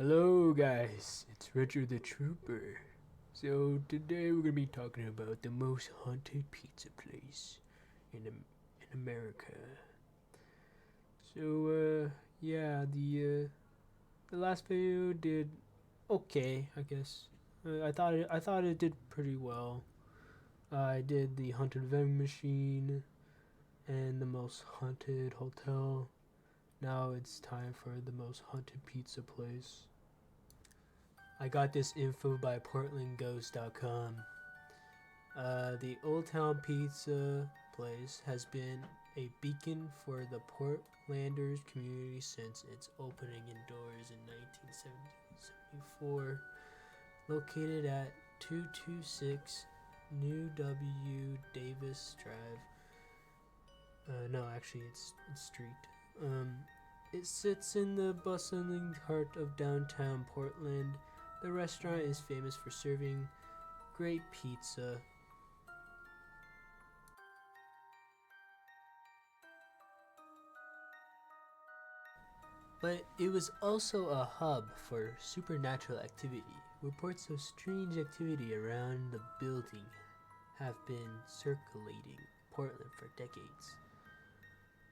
Hello guys, it's Richard the Trooper. So today we're gonna be talking about the most haunted pizza place in America. So yeah, the last video did okay, I guess. I thought it did pretty well. I did the haunted vending machine and the most haunted hotel. Now it's time for the most haunted pizza place. I got this info by portlandghost.com. The Old Town Pizza place has been a beacon for the Portlanders community since its opening indoors in 1974. Located at 226 New W. Davis Drive. No, actually, it's street. It sits in the bustling heart of downtown Portland. The restaurant is famous for serving great pizza. But it was also a hub for supernatural activity. Reports of strange activity around the building have been circulating Portland for decades.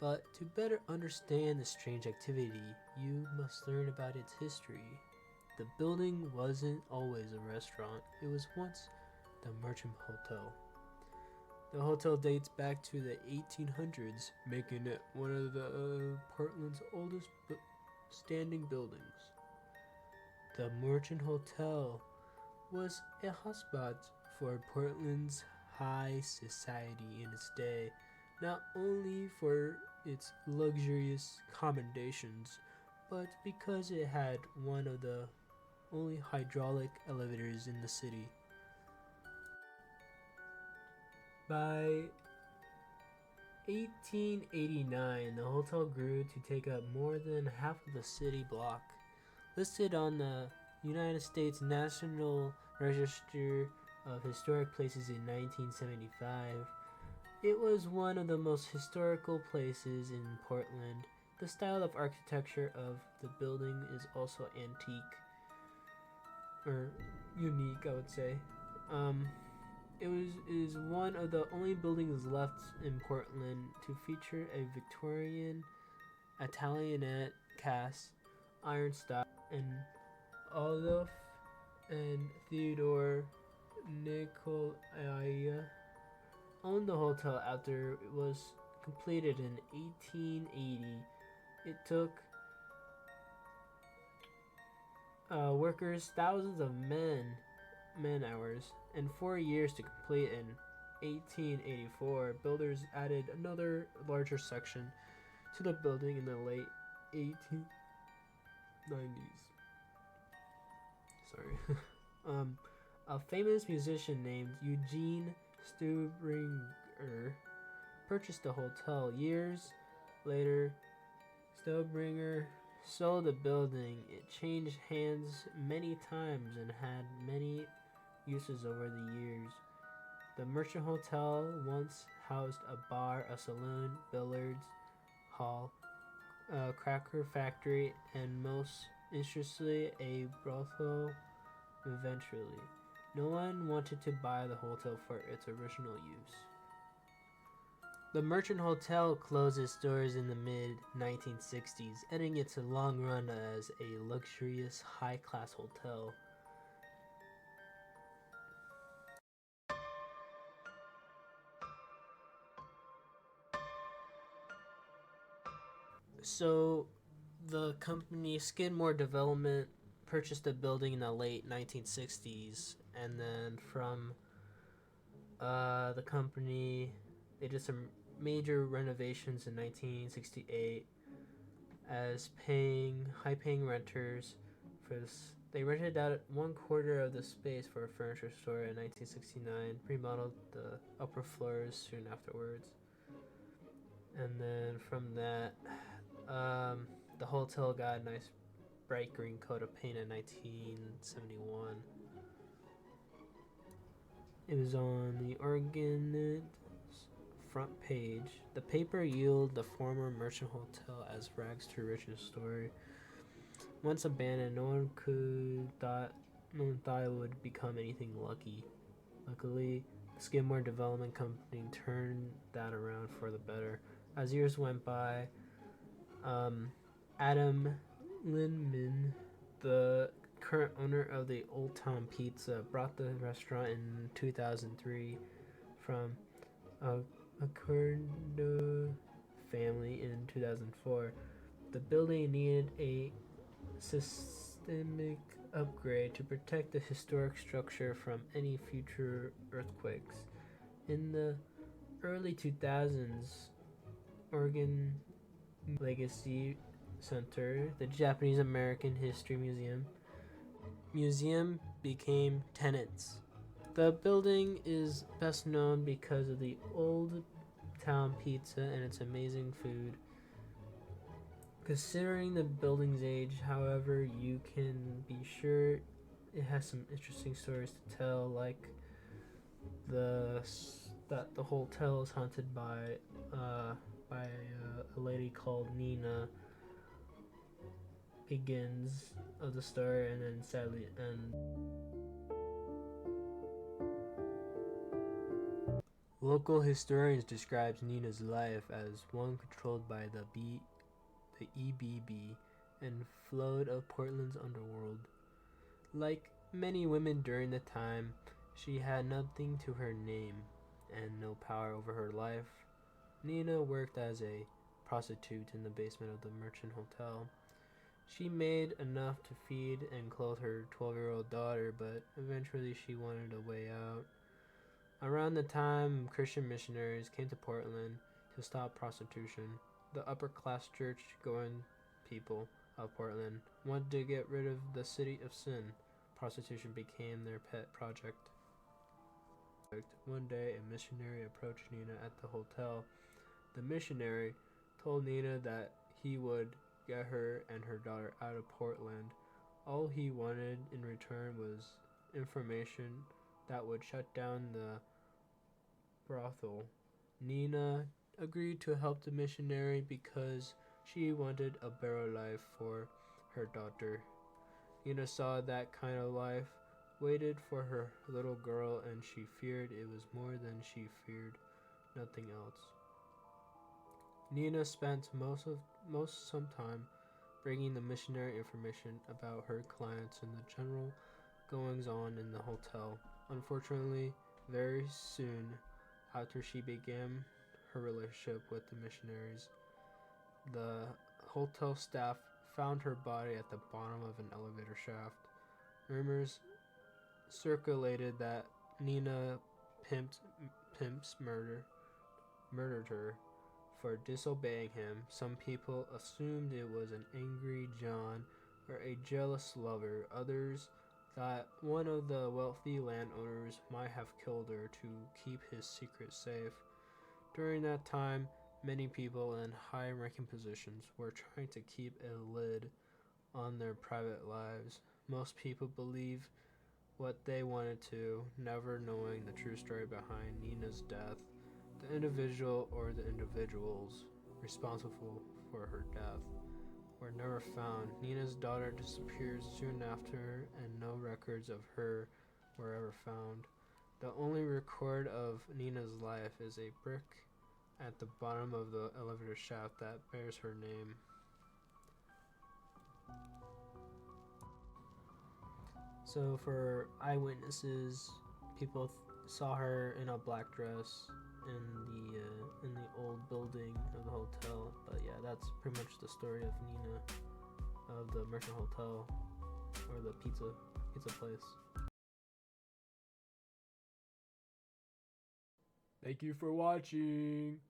But to better understand the strange activity, you must learn about its history. The building wasn't always a restaurant, it was once the Merchant Hotel. The hotel dates back to the 1800s, making it one of the Portland's oldest standing buildings. The Merchant Hotel was a hotspot for Portland's high society in its day, not only for its luxurious accommodations, but because it had one of the only hydraulic elevators in the city. By 1889, the hotel grew to take up more than half of the city block. Listed on the United States National Register of Historic Places in 1975, it was one of the most historical places in Portland. The style of architecture of the building is also antique, or unique, I would say. Is one of the only buildings left in Portland to feature a Victorian Italianate cast iron style, and Olaf and Theodore Nicolaia owned the hotel after it was completed in 1880. It took workers thousands of man hours and 4 years to complete. In 1884, builders added another larger section to the building in the late 1890s. Sorry. A famous musician named Eugene Steubringer purchased the hotel. Years later, Steubringer sold the building. It changed hands many times and had many uses over the years. The Merchant Hotel once housed a bar, a saloon, billiards hall, a cracker factory, and most interestingly, a brothel. Eventually, no one wanted to buy the hotel for its original use. The Merchant Hotel closed its doors in the mid-1960s, ending its long run as a luxurious, high-class hotel. So, the company Skidmore Development purchased the building in the late 1960s, and then from the company, they did some major renovations in 1968 as high-paying renters for this. They rented out 1/4 of the space for a furniture store in 1969, remodeled the upper floors soon afterwards. And then from that, the hotel got a nice bright green coat of paint in 1971. It was on the Oregon front page. The paper yielded the former Merchant Hotel as rags to riches story. Once abandoned, no one thought it would become anything Luckily, the Skidmore Development Company turned that around for the better. As years went by, Adam Linman, the current owner of the Old Town Pizza, brought the restaurant in 2003 from a Kurdo family in 2004. The building needed a systemic upgrade to protect the historic structure from any future earthquakes. In the early 2000s, Oregon Legacy Center, the Japanese American History Museum became tenants. The building is best known because of the Old Town Pizza and its amazing food. Considering the building's age, however, you can be sure it has some interesting stories to tell, like that the hotel is haunted by a lady called Nina. Begins of the story and then sadly ends. Local historians describe Nina's life as one controlled by the 𝖱𝖵𝖵 and flowed of Portland's underworld. Like many women during the time, she had nothing to her name and no power over her life. Nina worked as a prostitute in the basement of the Merchant Hotel. She made enough to feed and clothe her 12-year-old daughter, but eventually she wanted a way out. Around the time Christian missionaries came to Portland to stop prostitution, the upper-class church-going people of Portland wanted to get rid of the city of sin. Prostitution became their pet project. One day, a missionary approached Nina at the hotel. The missionary told Nina that he would get her and her daughter out of Portland. All he wanted in return was information that would shut down the brothel. Nina agreed to help the missionary because she wanted a better life for her daughter. Nina saw that kind of life waited for her little girl, and she feared it was more than she feared nothing else. Nina spent some time bringing the missionary information about her clients and the general goings-on in the hotel. Unfortunately, very soon after she began her relationship with the missionaries, the hotel staff found her body at the bottom of an elevator shaft. Rumors circulated that Nina Pimps murdered her for disobeying him. Some people assumed it was an angry John or a jealous lover. Others thought one of the wealthy landowners might have killed her to keep his secret safe. During that time, many people in high-ranking positions were trying to keep a lid on their private lives. Most people believed what they wanted to, never knowing the true story behind Nina's death. The individual or the individuals responsible for her death were never found. Nina's daughter disappeared soon after, and no records of her were ever found. The only record of Nina's life is a brick at the bottom of the elevator shaft that bears her name. So for eyewitnesses, people saw her in a black dress in the old building of the hotel. But yeah, that's pretty much the story of Nina, of the Merchant Hotel, or the pizza place. Thank you for watching.